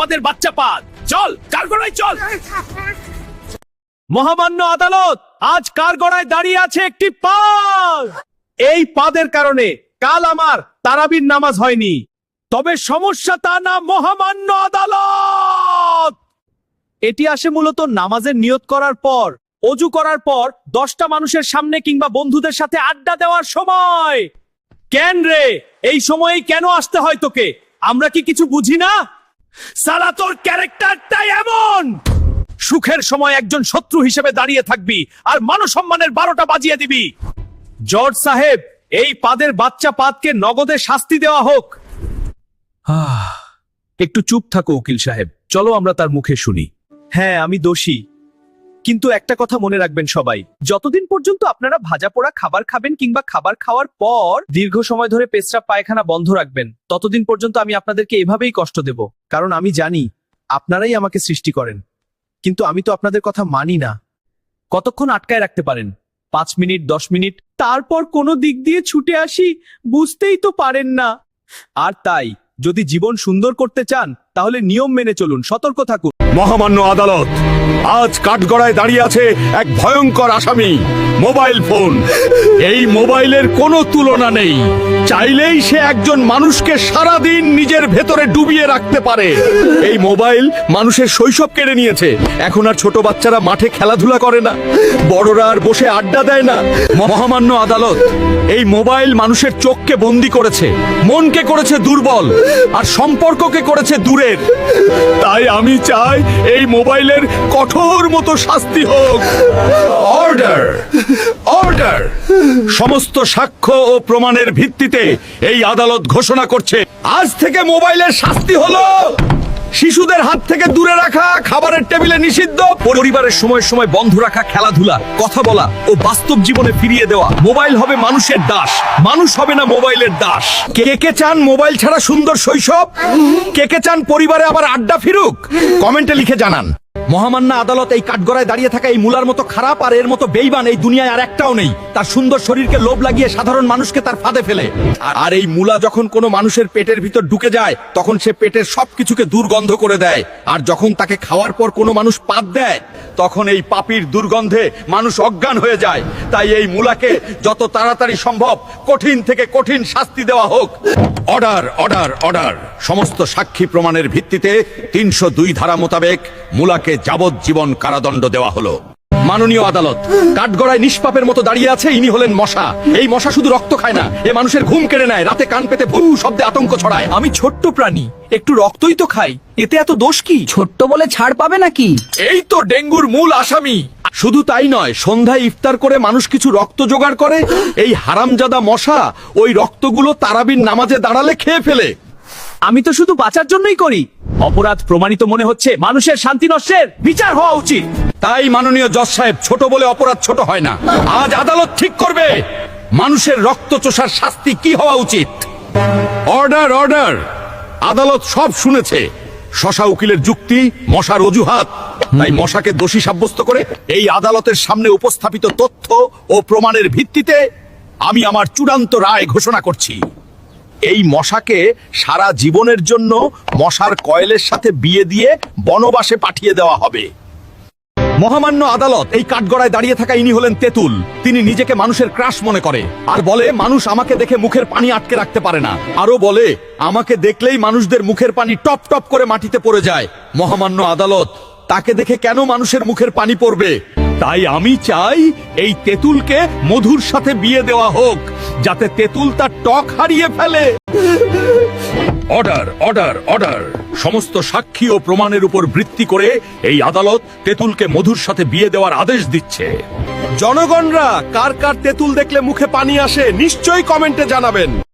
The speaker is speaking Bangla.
পাদের বাচ্চা পাদ, চল কাঠগড়ায় চল। মহামান্য আদালত, আজ কাঠগড়ায় দাঁড়িয়ে আছে একটি পাদ। এই পাদের কারণে কাল আমার তারাবির নামাজ হয়নি। তবে সমস্যা তা না, মহামান্য আদালত। এটি আসে মূলত নামাজের নিয়ত করার পর, অজু করার পর 10টা মানুষের সামনে কিংবা বন্ধুদের সাথে আড্ডা দেওয়ার সময়। কেন রে, এই সময়েই কেন আসতে হয় তোকে? আমরা কি কিছু বুঝি না? সালা তোর ক্যারেক্টারটাই এমন। সুখের সময় একজন শত্রু হিসেবে দাঁড়িয়ে থাকবি আর মানসম্মানের 12টা বাজিয়ে দিবি। জর্জ সাহেব, এই পাদের বাচ্চা পাদকে নগদে শাস্তি দেওয়া হোক। একটু চুপ থাকো উকিল সাহেব, চলো আমরা তার মুখে শুনি। হ্যাঁ, আমি দোষী, কিন্তু একটা কথা মনে রাখবেন সবাই, যতদিন পর্যন্ত আপনারা ভাজা পোড়া খাবার খাবেন কিংবা খাবার খাওয়ার পর দীর্ঘ সময় ধরে পেশাব পায়খানা বন্ধ রাখবেন, ততদিন পর্যন্ত আমি আপনাদেরকে এভাবেই কষ্ট দেব। কারণ আমি জানি আপনারাই আমাকে সৃষ্টি করেন, কিন্তু আমি তো আপনাদের কথা মানি না। কতক্ষণ আটকায় রাখতে পারেন? 5 মিনিট, 10 মিনিট, তারপর কোনো দিক দিয়ে ছুটে আসি, বুঝতেই তো পারেন না। আর তাই যদি জীবন সুন্দর করতে চান তাহলে নিয়ম মেনে চলুন, সতর্ক থাকুন। মহামান্য আদালত, আজ কাঠগড়ায় দাঁড়িয়ে আছে এক ভয়ঙ্কর আসামি, মোবাইল ফোন। এই মোবাইলের কোনো তুলনা নেই। চাইলেই সে একজন মানুষকে সারাদিন নিজের ভেতরে ডুবিয়ে রাখতে পারে। এই মোবাইল মানুষের শৈশব কেড়ে নিয়েছে। এখন আর ছোট বাচ্চারা মাঠে খেলাধুলা করে না, বড়রা আর বসে আড্ডা দেয় না। মহামান্য আদালত, এই মোবাইল মানুষের চোখকে বন্দি করেছে, মনকে করেছে দুর্বল, আর সম্পর্ককে করেছে দূরের। তাই আমি চাই এই মোবাইলের কঠোর মতো শাস্তি হোক। Order, order. সমস্ত সাক্ষ্য ও প্রমাণের ভিত্তিতে এই আদালত ঘোষণা করছে, আজ থেকে মোবাইলের শাস্তি হলো শিশুদের হাত থেকে দূরে রাখা, খাবারের টেবিলে নিষিদ্ধ, পরিবারের সময় সময় বন্ধ রাখা, খেলাধুলা, কথা বলা ও বাস্তব জীবনে ফিরিয়ে দেওয়া। মোবাইল হবে মানুষের দাস, মানুষ হবে না মোবাইলের দাস। কে কে চান মোবাইল ছাড়া সুন্দর শৈশব? কে কে চান পরিবারে আবার আড্ডা ফিরুক? কমেন্টে লিখে জানান। মহামান্য আদালত, এই কাঠগড়ায় দাঁড়িয়ে থাকা এই মুলার মতো খারাপ আর এর মতো বেঈমান এই দুনিয়ায় আর একটাও নেই। তার সুন্দর শরীরকে লোভ লাগিয়ে সাধারণ মানুষকে তার ফাঁদে ফেলে। আর এই মুলা যখন কোনো মানুষের পেটের ভিতর ঢুকে যায়, তখন সে পেটের সবকিছুকে দুর্গন্ধ করে দেয়। আর যখন তাকে খাওয়ার পর কোনো মানুষ পাত দেয়, তখন এই পাপির দুর্গন্ধে মানুষ অজ্ঞান হয়ে যায়। তাই এই মুলাকে যত তাড়াতাড়ি সম্ভব কঠিন থেকে কঠিন শাস্তি দেওয়া হোক। Order, order, order. সমস্ত সাক্ষী প্রমাণের ভিত্তিতে 302 ধারা মোতাবেক মুলাকে যাবজ্জীবন কারাদণ্ড দেওয়া হলো। মাননীয় আদালত, কাঠগড়ায় নিষ্পাপের মতো দাঁড়িয়ে আছে ইনি হলেন মশা। এই মশা শুধু রক্ত খায় না, এ মানুষের ঘুম কেড়ে নেয়, রাতে কান পেতে ভু শব্দে আতঙ্ক ছড়ায়। আমি ছোট্ট প্রাণী, একটু রক্তই তো খাই, এতে এত দোষ কি? ছোট্ট বলে ছাড় পাবে নাকি? এই তো ডেঙ্গুর মূল আসামি। শুধু তাই নয়, সন্ধ্যায় ইফতার করে মানুষ কিছু রক্ত জোগাড় করে। এই হারামজাদা মশা ওই রক্তগুলো তারাবির নামাজে দাঁড়ালে খেয়ে ফেলে। আমি তো শুধু বাঁচার জন্যই করি। অপরাধ প্রমাণিত মনে হচ্ছে, মানুষের শান্তি নষ্টের বিচার হওয়া উচিত। তাই মাননীয় জজ সাহেব, ছোট বলে অপরাধ ছোট হয় না। আজ আদালত ঠিক করবে মানুষের রক্ত চোষার শাস্তি কি হওয়া উচিত। Order, order. আদালত সব শুনেছে। শশা উকিলের যুক্তি, মশার অজুহাত। তাই মশাকে দোষী সাব্যস্ত করে এই আদালতের সামনে উপস্থাপিত তথ্য ও প্রমাণের ভিত্তিতে আমি আমার চূড়ান্ত রায় ঘোষণা করছি। এই মশাকে সারা জীবনের জন্য মশার কয়েলের সাথে বিয়ে দিয়ে বনবাসে পাঠিয়ে দেওয়া হবে। মহামান্য আদালত, এই কাঠগড়ায় দাঁড়িয়ে থাকা ইনি হলেন তেঁতুল। তিনি নিজেকে মানুষের ক্রাশ মনে করে আর বলে, মানুষ আমাকে দেখে মুখের পানি আটকে রাখতে পারে না। আরো বলে, আমাকে দেখলেই মানুষদের মুখের পানি টপ টপ করে মাটিতে পড়ে যায়। মহামান্য আদালত, তাকে দেখে কেন মানুষের মুখের পানি পড়বে? তাই আমি চাই এই তেঁতুলকে মধুর সাথে বিয়ে দেওয়া হোক, যাতে তেঁতুল তার টক হারিয়ে ফেলে। Order, order, order. সমস্ত সাক্ষী ও প্রমাণের উপর ভিত্তি করে এই আদালত তেঁতুলকে মধুর সাথে বিয়ে দেওয়ার আদেশ দিচ্ছে। জনগণরা কার কার তেঁতুল দেখলে মুখে পানি আসে নিশ্চয়ই কমেন্টে জানাবেন।